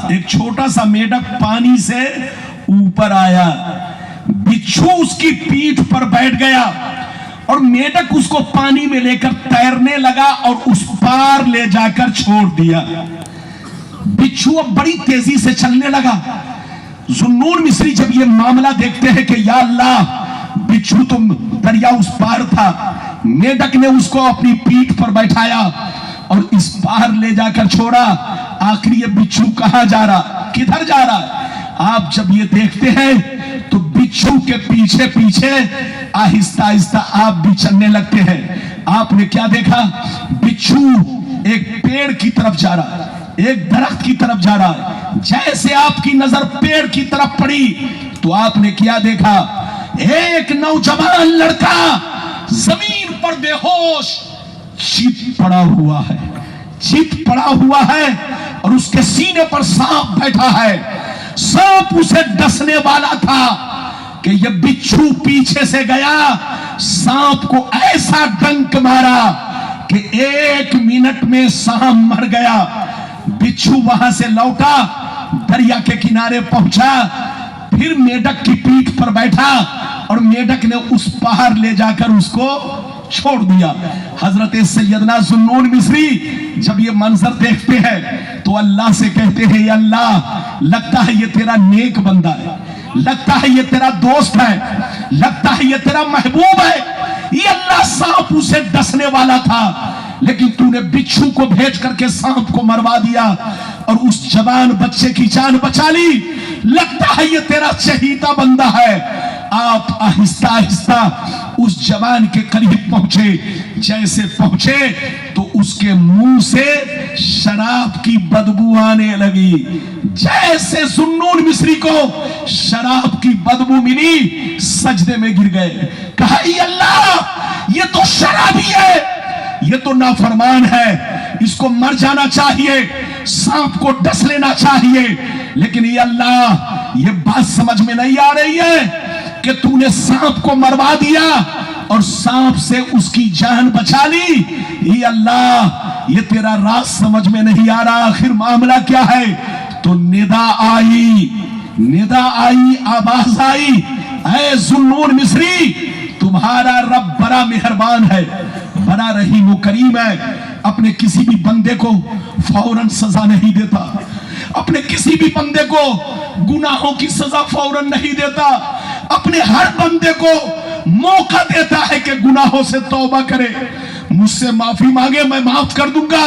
ایک چھوٹا سا میڈک پانی سے اوپر آیا، بچھو اس کی پیٹھ پر بیٹھ گیا اور میڈک اس کو پانی میں لے کر تیرنے لگا اور اس پار لے جا کر چھوڑ دیا۔ بچھو اب بڑی تیزی سے چلنے لگا۔ ذوالنون مصری جب یہ معاملہ دیکھتے ہیں کہ یا اللہ، بچھو تو دریا اس پار تھا، میڈک نے اس کو اپنی پیٹھ پر بیٹھایا اور اس پار لے جا کر چھوڑا، آخر یہ بچھو کہاں جا رہا، کدھر جا رہا؟ آپ جب یہ دیکھتے ہیں تو بچھو کے پیچھے پیچھے آہستہ آہستہ آپ بھی چلنے لگتے ہیں۔ آپ نے کیا دیکھا؟ بچھو ایک پیڑ کی طرف جا رہا، ایک درخت کی طرف جا رہا۔ جیسے آپ کی نظر پیڑ کی طرف پڑی تو آپ نے کیا دیکھا؟ ایک نوجوان لڑکا زمین پر بے ہوش چیت پڑا ہوا ہے، چیت پڑا ہوا ہے اور اس کے سینے پر سانپ بیٹھا ہے۔ سانپ اسے ڈسنے والا تھا کہ یہ بچھو پیچھے سے گیا، سانپ کو ایسا ڈنک مارا کہ 1 منٹ میں سانپ مر گیا۔ بچھو وہاں سے لوٹا، دریا کے کنارے پہنچا، پھر میڈک کی پیٹھ پر بیٹھا اور میڈک نے اس پار لے جا کر اس کو چھوڑ دیا۔ حضرت سیدنا ذوالنون مصری جب یہ منظر دیکھتے ہیں تو اللہ سے کہتے ہیں، یا اللہ، لگتا ہے یہ تیرا نیک بندہ ہے، لگتا ہے یہ تیرا دوست ہے، لگتا ہے یہ تیرا محبوب ہے۔ یہ اللہ، سانپ اسے ڈسنے والا تھا لیکن تو نے بچھو کو بھیج کر کے سانپ کو مروا دیا اور اس جوان بچے کی جان بچا لی۔ لگتا ہے یہ تیرا چہیتا بندہ ہے۔ آپ آہستہ آہستہ اس جوان کے قریب پہنچے، جیسے پہنچے تو اس کے منہ سے شراب کی بدبو آنے لگی۔ جیسے ذوالنون مصری کو شراب کی بدبو ملی، سجدے میں گر گئے، کہا اے اللہ، یہ تو شرابی ہے، یہ تو نافرمان ہے، اس کو مر جانا چاہیے، سانپ کو ڈس لینا چاہیے، لیکن اے اللہ، یہ بات سمجھ میں نہیں آ رہی ہے کہ تو نے سانپ کو مروا دیا اور سانپ سے اس کی جان بچا لی۔ اے اللہ، یہ تیرا راز سمجھ میں نہیں آ رہا، آخر معاملہ کیا ہے؟ تو ندا آئی، ندا آئی، آواز آئی، اے ذوالنون مصری، تمہارا رب بڑا مہربان ہے، بڑا رحیم و کریم ہے، اپنے کسی بھی بندے کو فوراً سزا نہیں دیتا، اپنے کسی بھی بندے کو گناہوں کی سزا فوراً نہیں دیتا، اپنے ہر بندے کو موقع دیتا ہے کہ گناہوں سے توبہ کرے، مجھ سے معافی مانگے، میں معاف کر دوں گا،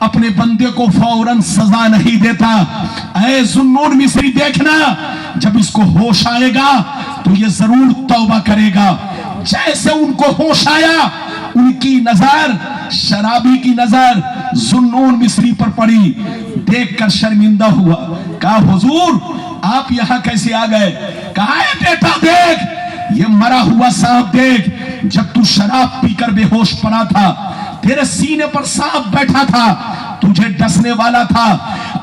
اپنے بندے کو فوراً سزا نہیں دیتا۔ اے ذوالنون مصری، دیکھنا، جب اس کو ہوش آئے گا تو یہ ضرور توبہ کرے گا۔ جیسے ان کو ہوش آیا، ان کی نظر، شرابی کی نظر ذوالنون مصری پر پڑی، دیکھ کر شرمندہ ہوا، کہا حضور، آپ یہاں کیسے آ گئے؟ کہا اے بیٹا، دیکھ یہ مرا ہوا سانپ، دیکھ، جب تو شراب پی کر بے ہوش پڑا تھا، تیرے سینے پر سانپ بیٹھا تھا، تجھے ڈسنے والا تھا،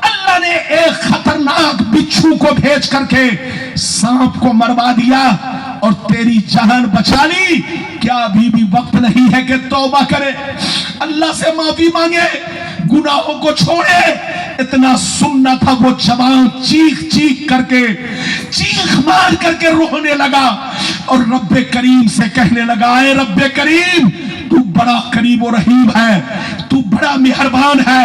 اللہ نے ایک خطرناک بچھو کو بھیج کر کے سانپ کو مروا دیا اور تیری جان بچا لی۔ کیا ابھی بھی وقت نہیں ہے کہ توبہ کرے، اللہ سے معافی مانگے، گناہوں کو چھوڑے؟ اتنا سننا تھا، وہ جوان چیخ چیخ کر کے، چیخ مار کر کے رونے لگا اور رب کریم سے کہنے لگا، اے رب کریم، تو بڑا کریم و رحیم ہے، تو بڑا مہربان ہے،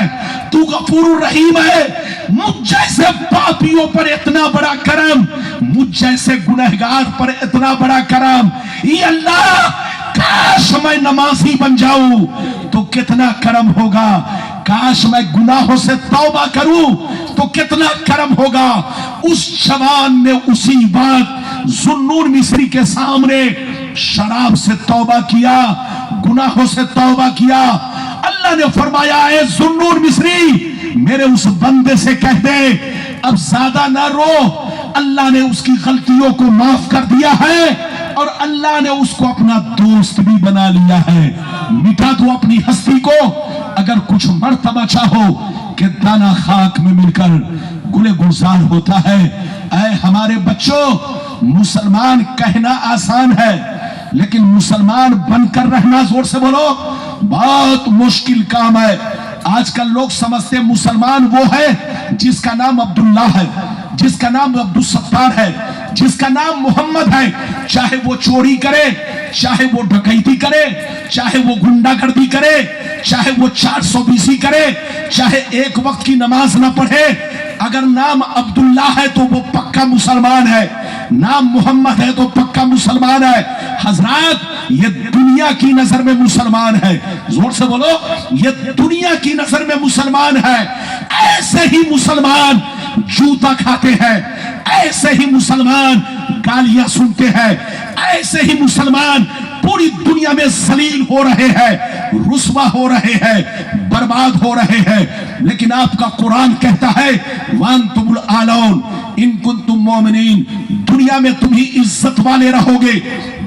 تو غفور الرحیم ہے، مجھ جیسے پاپیوں پر اتنا بڑا کرم، مجھ جیسے گنہگار پر اتنا بڑا کرم، اے اللہ، کاش میں نمازی بن جاؤں تو کتنا کرم ہوگا، کاش میں گناہوں سے توبہ کروں تو کتنا کرم ہوگا۔ اس جوان نے اسی وقت ذوالنون مصری کے سامنے شراب سے توبہ کیا، گناہوں سے توبہ کیا۔ اللہ نے فرمایا، اے ذوالنون مصری، میرے اس بندے سے کہہ دے اب زیادہ نہ رو، اللہ نے اس کی غلطیوں کو معاف کر دیا ہے اور اللہ نے اس کو اپنا دوست بھی بنا لیا ہے۔ مٹا دو اپنی ہستی کو، اگر کچھ مرتبہ چاہو کہ دانا خاک میں مل کر گلے گلزار ہوتا ہے۔ اے ہمارے بچوں، مسلمان کہنا آسان ہے لیکن مسلمان بن کر رہنا، زور سے بولو، بہت مشکل کام ہے۔ آج کل لوگ سمجھتے مسلمان وہ ہے جس کا نام عبداللہ ہے، جس کا نام عبدالستار ہے، جس کا نام محمد ہے، چاہے وہ چوری کرے، چاہے وہ ڈکیتی کرے، چاہے وہ گنڈا گردی کرے، چاہے وہ 420 کرے، چاہے ایک وقت کی نماز نہ پڑھے، اگر نام عبداللہ ہے تو وہ پکا مسلمان ہے، نام محمد ہے تو پکا مسلمان ہے۔ حضرات یہ دنیا کی نظر میں مسلمان ہے، زور سے بولو، یہ دنیا کی نظر میں مسلمان ہے۔ ایسے ہی مسلمان جوتا کھاتے ہیں، ایسے ہی مسلمان گالیاں سنتے ہیں، ایسے ہی مسلمان پوری دنیا میں ذلیل ہو رہے ہیں، رسوا ہو رہے ہیں، برباد ہو رہے ہیں۔ لیکن آپ کا قرآن کہتا ہے وَأَنْتُمُ الْأَعْلَوْنَ إِن كُنتُم مُؤْمِنِينَ، دنیا میں تم ہی عزت والے رہو گے،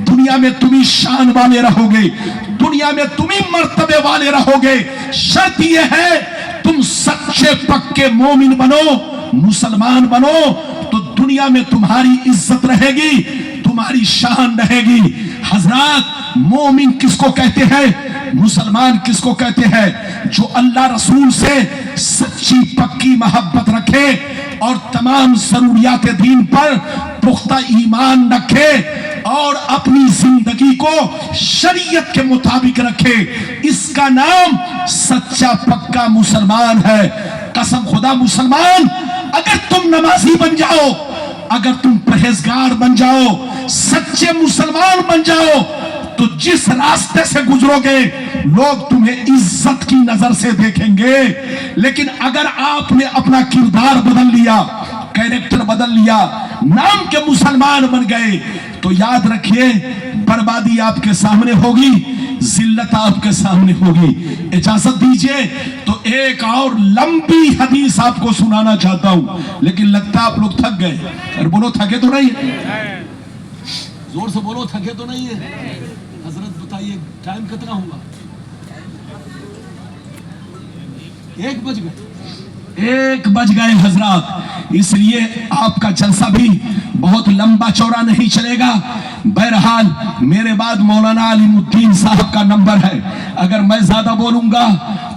دنیا میں تم ہی شان والے رہو گے، دنیا میں تم ہی مرتبے والے رہو گے۔ شرط یہ ہے تم سچے پکے مومن بنو، مسلمان بنو، تو دنیا میں تمہاری عزت رہے گی، تمہاری شان رہے گی۔ حضرات مومن کس کو کہتے ہیں؟ مسلمان کس کو کہتے ہیں؟ جو اللہ رسول سے سچی پکی محبت رکھے اور تمام ضروریات دین پر پختہ ایمان رکھے اور اپنی زندگی کو شریعت کے مطابق رکھے، اس کا نام سچا پکا مسلمان ہے۔ قسم خدا مسلمان، اگر تم نمازی بن جاؤ، اگر تم پرہیزگار بن جاؤ، سچے مسلمان بن جاؤ، تو جس راستے سے گزرو گے لوگ تمہیں عزت کی نظر سے دیکھیں گے۔ لیکن اگر آپ نے اپنا کردار بدل لیا، کیریکٹر بدل لیا، نام کے مسلمان بن گئے، تو یاد رکھیے بربادی آپ کے سامنے ہوگی، ذلت آپ کے سامنے ہوگی۔ اجازت دیجئے تو ایک اور لمبی حدیث آپ کو سنانا چاہتا ہوں، لیکن لگتا آپ لوگ تھک گئے۔ اور بولو تھکے تو نہیں ہے؟ زور سے بولو تھکے تو نہیں ہے؟ حضرت بتائیے ٹائم کتنا ہوگا؟ 1 بج گئے، 1 بج گئے حضرات، اس لیے آپ کا جلسہ بھی بہت لمبا چوڑا نہیں چلے گا۔ بہرحال میرے بعد مولانا علیم الدین صاحب کا نمبر ہے، اگر میں زیادہ بولوں گا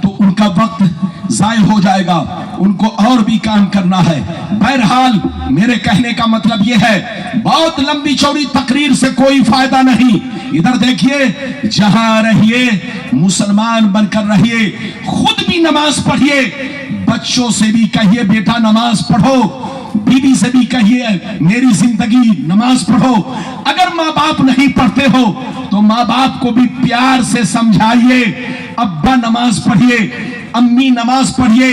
تو ان کا وقت ضائع ہو جائے گا، ان کو اور بھی کام کرنا ہے۔ بہرحال میرے کہنے کا مطلب یہ ہے بہت لمبی چوڑی تقریر سے کوئی فائدہ نہیں۔ ادھر دیکھیے، جہاں رہیے مسلمان بن کر رہیے، خود بھی نماز پڑھیے، بچوں سے بھی کہیے بیٹا نماز پڑھو، بیوی سے بھی کہیے میری زندگی نماز پڑھو۔ اگر ماں باپ نہیں پڑھتے ہو تو ماں باپ کو بھی پیار سے سمجھائیے، ابا نماز پڑھیے، امی نماز پڑھیے،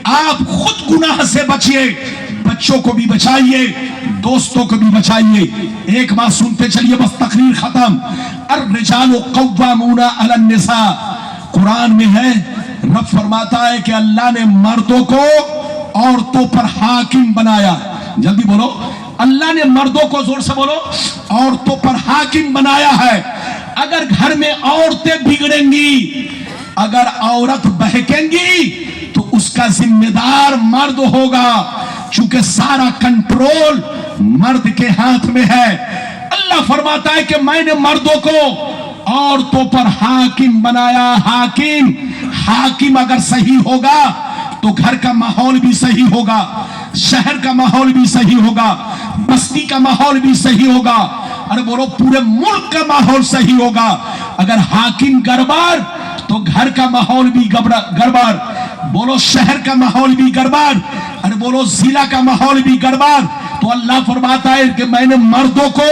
آپ خود گناہ سے بچیے، بچوں کو بھی بچائیے، دوستوں کو بھی بچائیے۔ ایک بات سنتے چلیے، بس تقریر ختم۔ الرجال قوامون علی النساء، قرآن میں ہے، رب فرماتا ہے کہ اللہ نے مردوں کو عورتوں پر حاکم بنایا۔ جلدی بولو، اللہ نے مردوں کو، زور سے بولو، عورتوں پر حاکم بنایا ہے۔ اگر گھر میں عورتیں بگڑیں گی، اگر عورت بہکیں گی تو اس کا ذمہ دار مرد ہوگا، چونکہ سارا کنٹرول مرد کے ہاتھ میں ہے۔ اللہ فرماتا ہے کہ میں نے مردوں کو عورتوں پر حاکم بنایا۔ حاکم اگر صحیح ہوگا تو گھر کا ماحول بھی صحیح ہوگا، شہر کا ماحول بھی صحیح ہوگا، بستی کا ماحول بھی صحیح ہوگا، اور بولو پورے ملک کا ماحول صحیح ہوگا۔ اگر حاکم گڑبڑ تو گھر کا ماحول بھی گڑبڑ، بولو شہر کا ماحول بھی گڑبڑ، اور بولو ضلع کا ماحول بھی گڑبڑ۔ تو اللہ فرماتا ہے کہ میں نے مردوں کو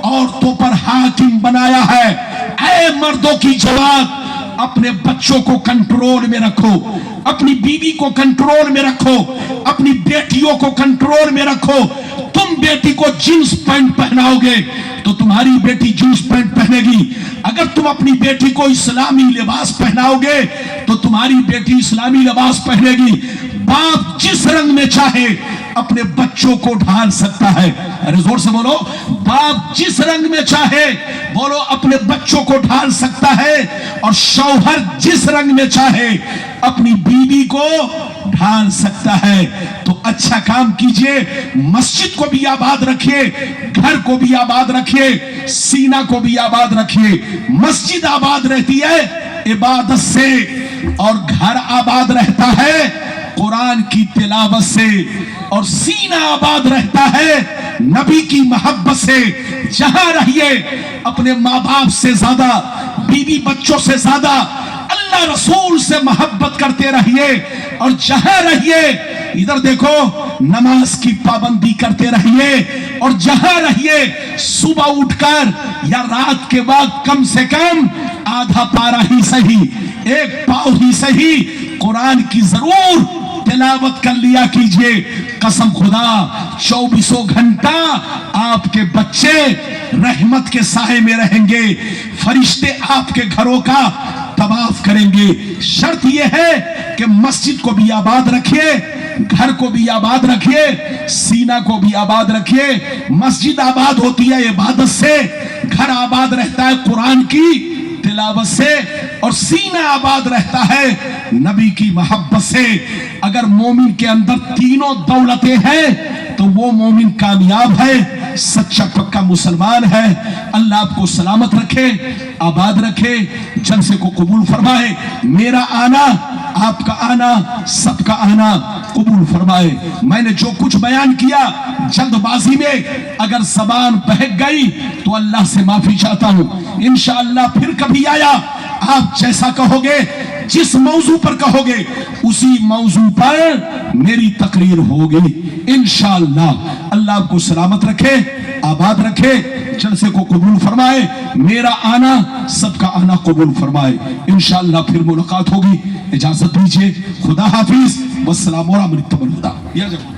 عورتوں پر حاکم بنایا ہے۔ اے مردوں کی جماعت، اپنے بچوں کو کنٹرول میں رکھو، اپنی بیوی کو کنٹرول میں رکھو، اپنی بیٹیوں کو کنٹرول میں رکھو۔ تم بیٹی کو جینس پینٹ پہناؤ گے تو تمہاری بیٹی جینس پینٹ پہنے گی، اگر تم اپنی بیٹی کو اسلامی لباس پہناؤ گے تو تمہاری بیٹی اسلامی لباس پہنے گی۔ باپ جس رنگ میں چاہے اپنے بچوں کو ڈھال سکتا ہے، ارے زور سے بولو، باپ جس رنگ میں چاہے بولو اپنے بچوں کو ڈھال سکتا ہے، اور شوہر جس رنگ میں چاہے اپنی بیوی کو ڈھال سکتا ہے۔ تو اچھا کام کیجئے، مسجد کو بھی آباد رکھیے، گھر کو بھی آباد رکھیے، سینہ کو بھی آباد رکھیے۔ مسجد آباد رہتی ہے عبادت سے، اور گھر آباد رہتا ہے قرآن کی تلاوت سے، اور سینہ آباد رہتا ہے نبی کی محبت سے۔ جہاں رہیے اپنے ماں باپ سے زیادہ، بیوی بچوں سے زیادہ اللہ رسول سے محبت کرتے رہیے، اور جہاں رہیے ادھر دیکھو نماز کی پابندی کرتے رہیے، اور جہاں رہیے صبح اٹھ کر یا رات کے وقت کم سے کم آدھا پارہ ہی صحیح، ایک پاؤ ہی صحیح قرآن کی ضرور تلاوت کر لیا کیجئے۔ قسم خدا 24 گھنٹہ آپ کے بچے رحمت کے سائے میں رہیں گے، فرشتے آپ کے گھروں کا طواف کریں گے۔ شرط یہ ہے کہ مسجد کو بھی آباد رکھیے، گھر کو بھی آباد رکھیے، سینہ کو بھی آباد رکھیے۔ مسجد آباد ہوتی ہے عبادت سے، گھر آباد رہتا ہے قرآن کی تلاوت سے، اور سینہ آباد رہتا ہے نبی کی محبت سے۔ اگر مومن کے اندر تینوں دولتیں ہیں تو وہ مومن کامیاب ہے، سچا پکا مسلمان ہے۔ اللہ آپ کو سلامت رکھے، آباد رکھے، جلسے کو قبول فرمائے۔ میرا آنا، آپ کا آنا، سب کا آنا قبول فرمائے۔ میں نے جو کچھ بیان کیا جلد بازی میں اگر زبان بہک گئی تو اللہ سے معافی چاہتا ہوں۔ انشاءاللہ پھر کبھی آیا آپ جیسا کہو گے، جس موضوع پر کہو گے اسی موضوع پر میری تقریر ہوگی انشاءاللہ۔ اللہ آپ کو سلامت رکھے، آباد رکھے، جلسے کو قبول فرمائے۔ میرا آنا سب کا آنا قبول فرمائے۔ انشاءاللہ پھر ملاقات ہوگی۔ اجازت دیجیے، خدا حافظ، والسلام ورحمۃ اللہ۔